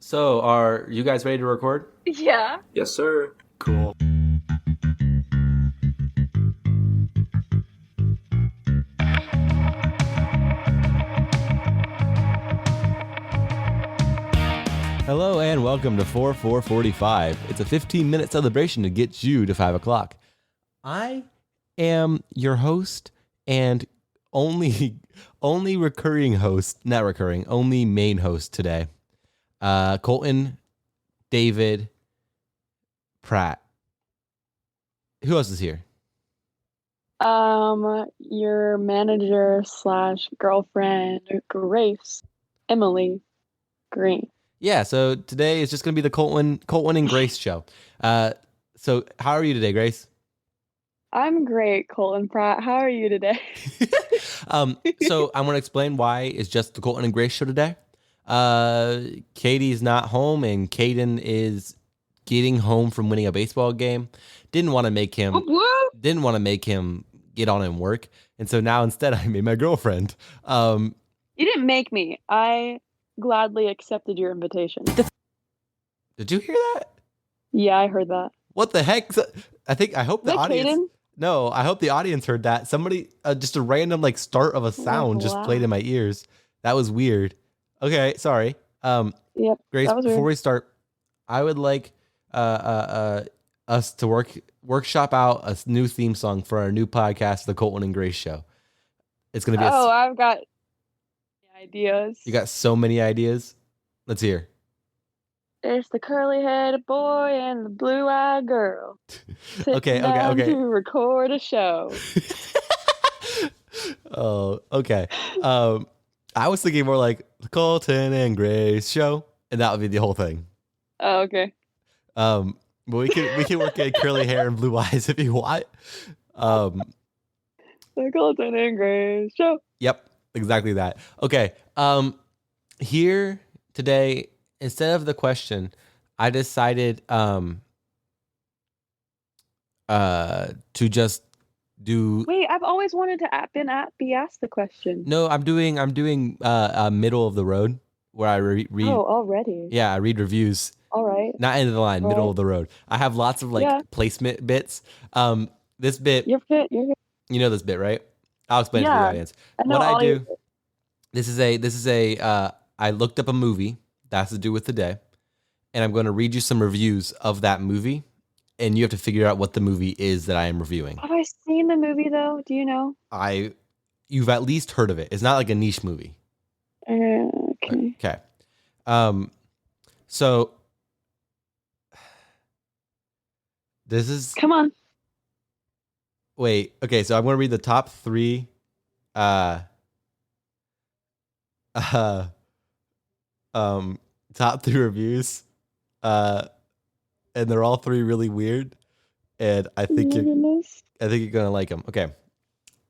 So, are you guys ready to record? Yeah. Yes, sir. Cool. Hello and welcome to 4445. It's a 15-minute celebration to get you to 5 o'clock. I am your host and only recurring host, not recurring, only main host today. Coleton, David, Pratt. Who else is here? Your manager slash girlfriend, Grace, Emily Green. Yeah, so today is just going to be the Coleton and Grace show. So how are you today, Grace? I'm great, Colton Pratt. How are you today? So I'm going to explain why it's just the Coleton and Grace show today. Katie's not home, and Caden is getting home from winning a baseball game. Didn't want to make him get on and work, and so now instead I made my girlfriend. You didn't make me. I gladly accepted your invitation. Did you hear that? Yeah, I heard that. What the heck? I hope the audience. Caden? No, I hope the audience heard that. Somebody, just a random start of a sound just played in my ears. That was weird. Okay, sorry. Yep. Grace, that was before weird. we start, I would like us to workshop out a new theme song for our new podcast, The Coleton and Grace Show. It's gonna be. I've got ideas. You got so many ideas. Let's hear. It's the curly-headed boy and the blue-eyed girl. Okay. To record a show. Oh, okay. I was thinking more like the Coleton and Grace Show, and that would be the whole thing. Oh, okay. But we can work at curly hair and blue eyes if you want. The Coleton and Grace Show. Yep, exactly that. Okay. Here today, instead of the question, I decided to just do. Wait, I've always wanted to be asked the question. No, I'm doing middle of the road where I read. Oh, already. Yeah, I read reviews. All right. Not end of the line, All middle right. of the road. I have lots of placement bits. This bit, You're fit. You're good. you know this bit, right? I'll explain it to the audience. What I do. This is a. I looked up a movie that has to do with today, and I'm going to read you some reviews of that movie, and you have to figure out what the movie is that I am reviewing. Have I seen the movie though? Do you know? You've at least heard of it. It's not like a niche movie. Okay. Okay. So this is. Come on. Wait. Okay. So I'm going to read the top three. Top three reviews. And they're all three really weird. And I think you're gonna like them. Okay.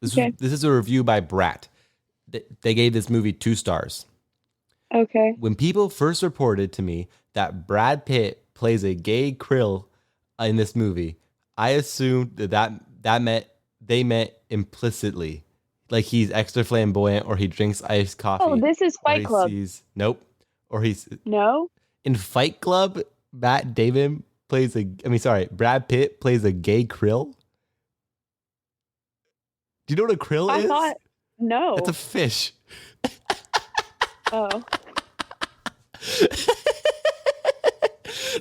This is a review by Brat. They gave this movie 2 stars. Okay. When people first reported to me that Brad Pitt plays a gay Krill in this movie, I assumed that meant they meant implicitly, like he's extra flamboyant or he drinks iced coffee. Oh, this is Fight Club. Nope. Or he's no. In Fight Club, Brad Pitt plays a gay Krill. Do you know what a krill is? I thought no. It's a fish. Oh.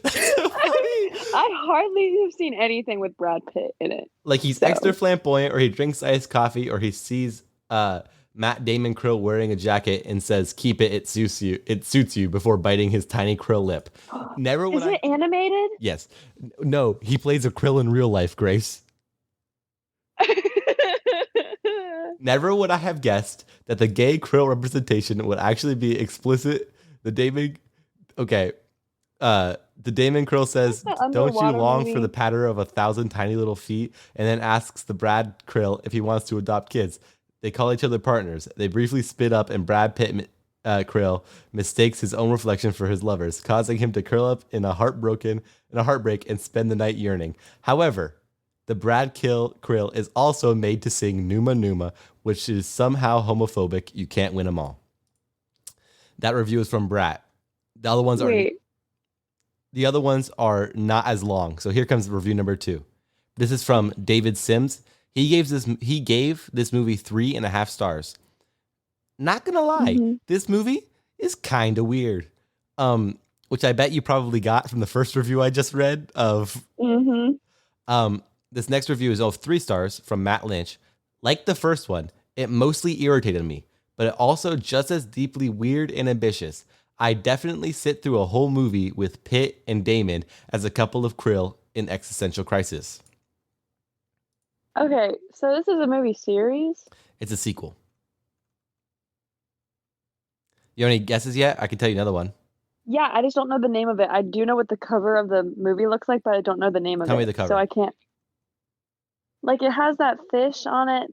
That's so funny. I hardly have seen anything with Brad Pitt in it. Like he's extra flamboyant, or he drinks iced coffee, or he sees Matt Damon Krill wearing a jacket and says, "Keep it, it suits you," before biting his tiny krill lip. Never would Is it animated? Yes. No, he plays a krill in real life, Grace. Never would I have guessed that the gay krill representation would actually be explicit. The Damon Krill says, "Don't you long for the patter of 1,000 tiny little feet?" And then asks the Brad Krill if he wants to adopt kids. They call each other partners. They briefly split up, and Brad Pitt Krill mistakes his own reflection for his lover's, causing him to curl up in a heartbreak and spend the night yearning. However, the Brad Krill is also made to sing Numa Numa, which is somehow homophobic. You can't win them all. That review is from Brat. The other ones are The other ones are not as long. So here comes review number 2. This is from David Sims. He gave this movie 3.5 stars. Not gonna lie, Mm-hmm. this movie is kind of weird. Which I bet you probably got from the first review I just read of. Mm-hmm. This next review is of 3 stars from Matt Lynch. Like the first one, it mostly irritated me, but it also just as deeply weird and ambitious. I definitely sit through a whole movie with Pitt and Damon as a couple of Krill in existential crisis. Okay, so this is a movie series? It's a sequel. You have any guesses yet? I can tell you another one. Yeah, I just don't know the name of it. I do know what the cover of the movie looks like, but I don't know the name of Tell me it. the So cover. I can't. Like, it has that fish on it,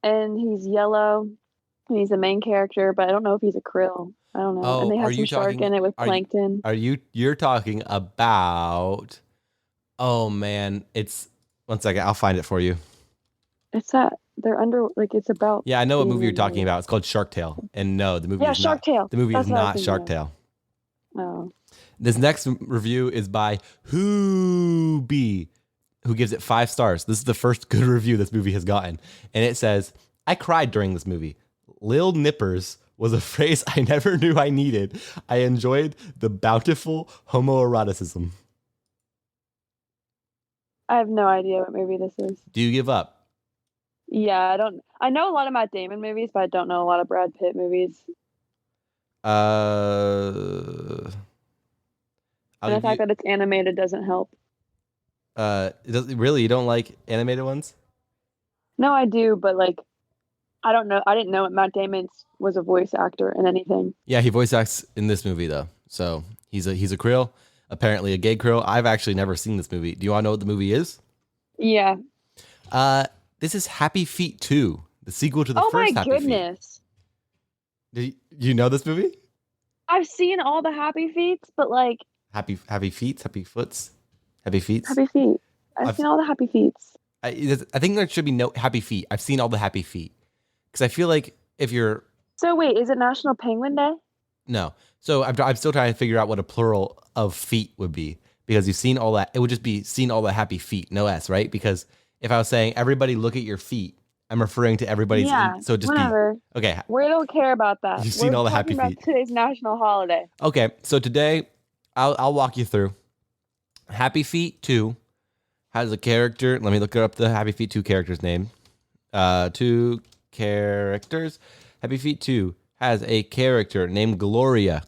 and he's yellow, and he's the main character, but I don't know if he's a krill. I don't know. And Oh, they are have some you shark talking? in it with Are you? plankton. You're talking about? Oh man, it's one second. I'll find it for you. It's that they're under, like, it's about Yeah, I know what being movie you're talking under. about. It's called Shark Tale. And no, the movie Yeah, is Shark not. Tale. The movie is That's what I was not thinking Shark of. Tale. Oh. This next review is by Whoobie, who gives it 5 stars. This is the first good review this movie has gotten. And it says, I cried during this movie. Lil Nippers was a phrase I never knew I needed. I enjoyed the bountiful homoeroticism. I have no idea what movie this is. Do you give up? Yeah, I don't. I know a lot of Matt Damon movies, but I don't know a lot of Brad Pitt movies. I'll And the give you. fact that it's animated doesn't help. Really, you don't like animated ones? No, I do, but like, I don't know. I didn't know Matt Damon was a voice actor in anything. Yeah, he voice acts in this movie though. So he's a Krill, apparently a gay Krill. I've actually never seen this movie. Do you want to know what the movie is? Yeah. This is Happy Feet 2, the sequel to the Oh my first Happy Feet. goodness. Do you know this movie? I've seen all the Happy Feets, but like Happy Feet, Happy Foots, Happy Feet. Happy Feet. I've seen all the Happy Feets. I think there should be no Happy Feet. I've seen all the Happy Feet because I feel like if you're So wait, is it National Penguin Day? no, so I'm still trying to figure out what a plural of feet would be because you've seen all that. It would just be seen all the Happy Feet, no S, right? Because if I was saying everybody look at your feet, I'm referring to everybody's. Yeah, So just whatever. be okay. We don't care about that. You've seen all the Happy We're talking Feet. about today's national holiday. Okay, so today I'll walk you through. Happy Feet 2 has a character. Let me look up the Happy Feet 2 character's name. 2 characters. Happy Feet 2 has a character named Gloria.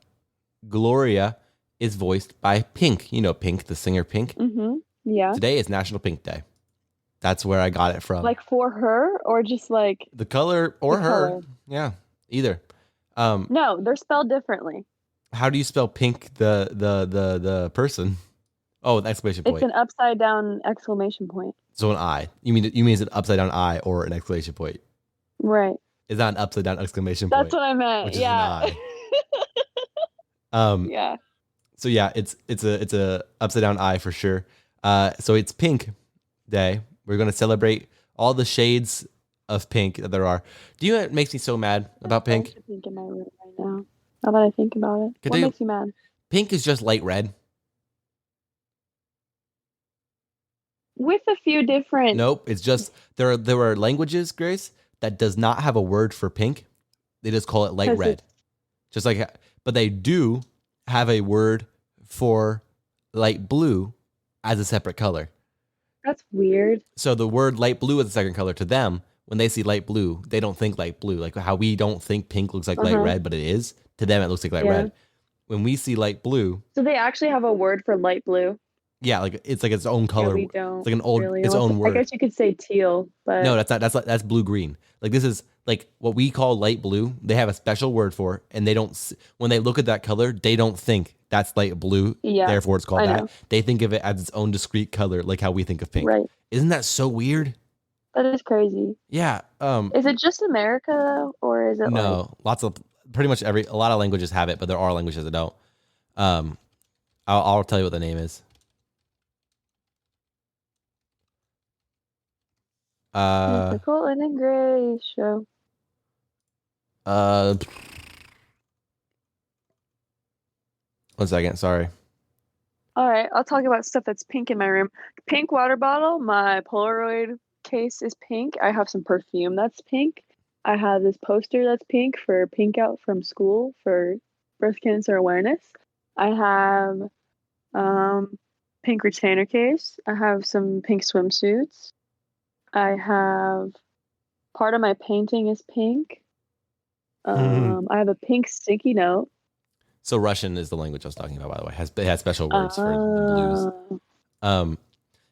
Gloria is voiced by Pink. You know Pink, the singer Pink. Mm-hmm. Yeah. Today is National Pink Day. That's where I got it from. Like for her or just like the color or the her. color? Yeah, either. No, they're spelled differently. How do you spell Pink, the person? Oh, the exclamation point. It's an upside down exclamation point. So an I. You mean it's an upside down I or an exclamation point? Right. It's not an upside down exclamation point. That's what I meant. Which Yeah. is an I. Yeah. So yeah, it's a upside down I for sure. So it's Pink Day. We're gonna celebrate all the shades of pink that there are. Do you know what makes me so mad about pink? Pink in my room right now. Now that I think about it, what makes you mad? Pink is just light red. With a few different. Nope, it's just there are languages, Grace, that does not have a word for pink. They just call it light red. Just like, but they do have a word for light blue as a separate color. That's weird. So the word light blue is a second color to them. When they see light blue, they don't think light blue. Like how we don't think pink looks like light red, but it is. To them, it looks like light red. When we see light blue. So they actually have a word for light blue? Yeah, like it's like its own color. Yeah, we don't. It's like an old, really. its own word. I guess you could say teal, but no, that's not. That's blue green. Like this is like what we call light blue. They have a special word for it, and they don't. When they look at that color, they don't think that's light blue. Yeah, therefore, it's called I that. know. They think of it as its own discrete color, like how we think of pink. Right. Isn't that so weird? That is crazy. Yeah. Is it just America though, or is it no? Lots of pretty much a lot of languages have it, but there are languages that don't. I'll tell you what the name is. The Coleton and Gray show. One second, sorry. All right, I'll talk about stuff that's pink in my room. Pink water bottle. My Polaroid case is pink. I have some perfume that's pink. I have this poster that's pink for Pink Out from school for breast cancer awareness. I have um, pink retainer case. I have some pink swimsuits. I have part of my painting is pink. I have a pink sticky note. So Russian is the language I was talking about, by the way. It has special words for the blues. Um,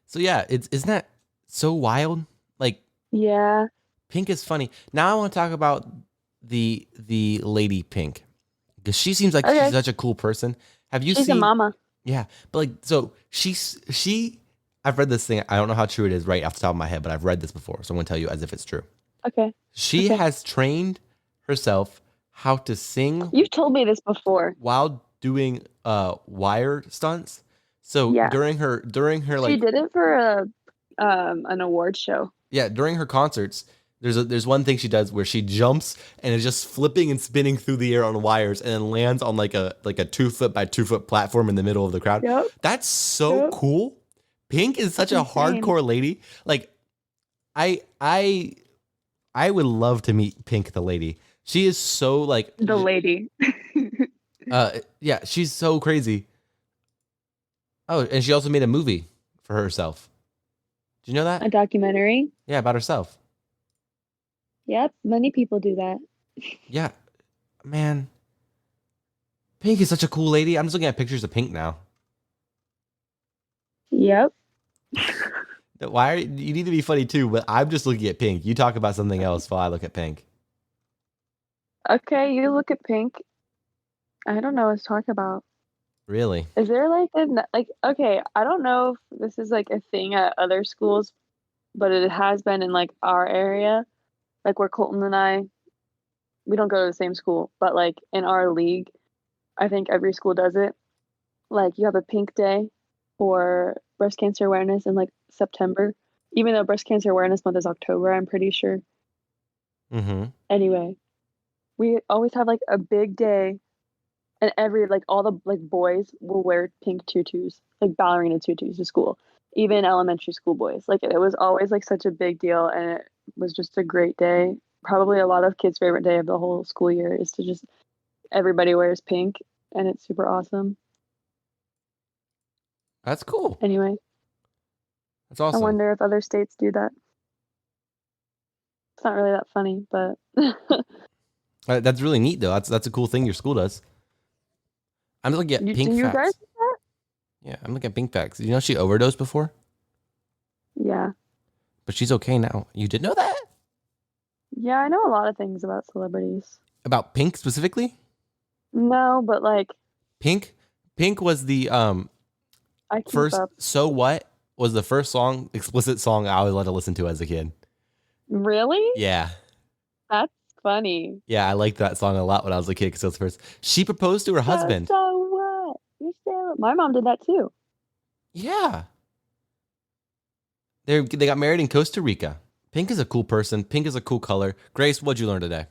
so yeah, isn't that so wild? Like, yeah, pink is funny. Now I want to talk about the lady Pink, because she seems like she's such a cool person. Have you seen? She's a mama. Yeah, but like, so I've read this thing. I don't know how true it is right off the top of my head, but I've read this before, so I'm going to tell you as if it's true. Okay. She has trained herself how to sing. You've told me this before. While doing wire stunts. So during her like, she did it for an award show. Yeah, during her concerts, there's one thing she does where she jumps and is just flipping and spinning through the air on wires and then lands on like a 2 foot by 2 foot platform in the middle of the crowd. Yep. That's so cool. Pink is such a hardcore lady. Like, I would love to meet Pink the lady. She is so like the lady. Yeah, she's so crazy. Oh, and she also made a movie for herself. Do you know that? A documentary? Yeah, about herself. Yep, many people do that. Yeah, man. Pink is such a cool lady. I'm just looking at pictures of Pink now. Yep. Why you need to be funny too, but I'm just looking at Pink. You talk about something else while I look at Pink. Okay, you look at Pink. I don't know what to talk about. Really? Is there okay, I don't know if this is like a thing at other schools, but it has been in like our area, like where Coleton and I, we don't go to the same school, but like in our league, I think every school does it. Like you have a pink day for breast cancer awareness in like September, even though breast cancer awareness month is October, I'm pretty sure. Mm-hmm. Anyway, we always have like a big day. And all the like boys will wear pink tutus, like ballerina tutus to school, even elementary school boys. Like it was always like such a big deal, and it was just a great day. Probably a lot of kids' favorite day of the whole school year is to just everybody wears pink, and it's super awesome. That's cool. Anyway, that's awesome. I wonder if other states do that. It's not really that funny, but that's really neat though. That's a cool thing your school does. I'm looking at Pink facts. Guys do that? Yeah, I'm looking at Pink facts. Did you know she overdosed before? Yeah. But she's okay now. You did know that? Yeah, I know a lot of things about celebrities. About Pink specifically? No, but like Pink was the first up. So What was the first explicit song I always loved to listen to as a kid. Really? Yeah. That's funny. Yeah, I liked that song a lot when I was a kid because it was first. She proposed to her husband. So what? You're still... My mom did that too. Yeah. They got married in Costa Rica. Pink is a cool person. Pink is a cool color. Grace, what'd you learn today?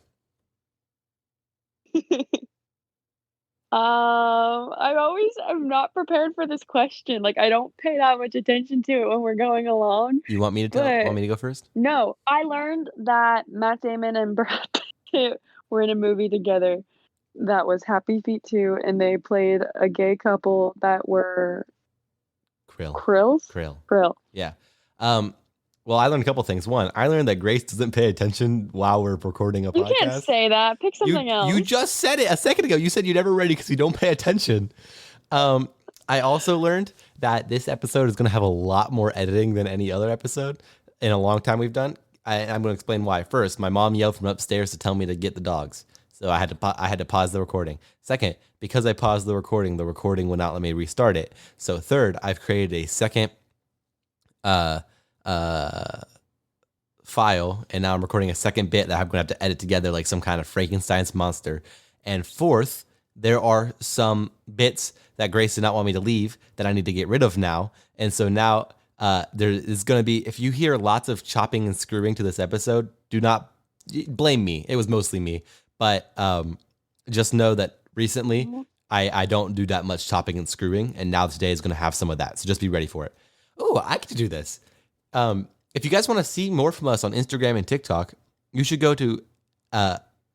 I'm not prepared for this question. Like I don't pay that much attention to it when we're going along. You want me to want me to go first? No, I learned that Matt Damon and Brad Pitt were in a movie together that was Happy Feet 2, and they played a gay couple that were Krill. Yeah. Well, I learned a couple things. One, I learned that Grace doesn't pay attention while we're recording a podcast. You can't say that. Pick something else. You just said it a second ago. You said you're never ready because you don't pay attention. I also learned that this episode is going to have a lot more editing than any other episode in a long time we've done. I'm going to explain why. First, my mom yelled from upstairs to tell me to get the dogs. So I had to pause the recording. Second, because I paused the recording would not let me restart it. So third, I've created a second file, and now I'm recording a second bit that I'm going to have to edit together like some kind of Frankenstein's monster. And fourth, there are some bits that Grace did not want me to leave that I need to get rid of now. And so now there is going to be, if you hear lots of chopping and screwing to this episode, do not blame me. It was mostly me. But just know that recently I don't do that much chopping and screwing, and now today is going to have some of that. So just be ready for it. Oh, I get to do this. If you guys want to see more from us on Instagram and TikTok, you should go to. Do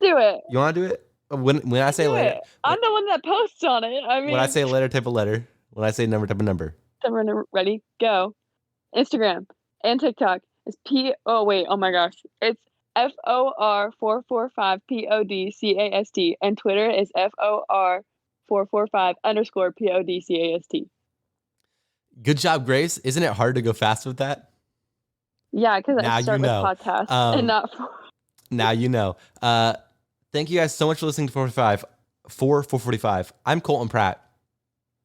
it. You want to do it? When I say later, I'm the one that posts on it. I mean, when I say letter, type a letter. When I say number, type a number. Ready? Go. Instagram and TikTok is Oh my gosh, it's FOR445PODCAST, and Twitter is FOR445_PODCAST. Good job, Grace. Isn't it hard to go fast with that? Yeah, because I start with podcasts and not. Now you know. Thank you guys so much for listening to 445. I'm Colton Pratt.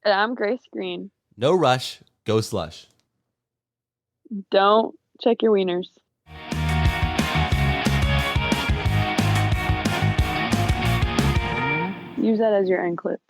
And I'm Grace Green. No rush. Go slush. Don't check your wieners. Use that as your end clip.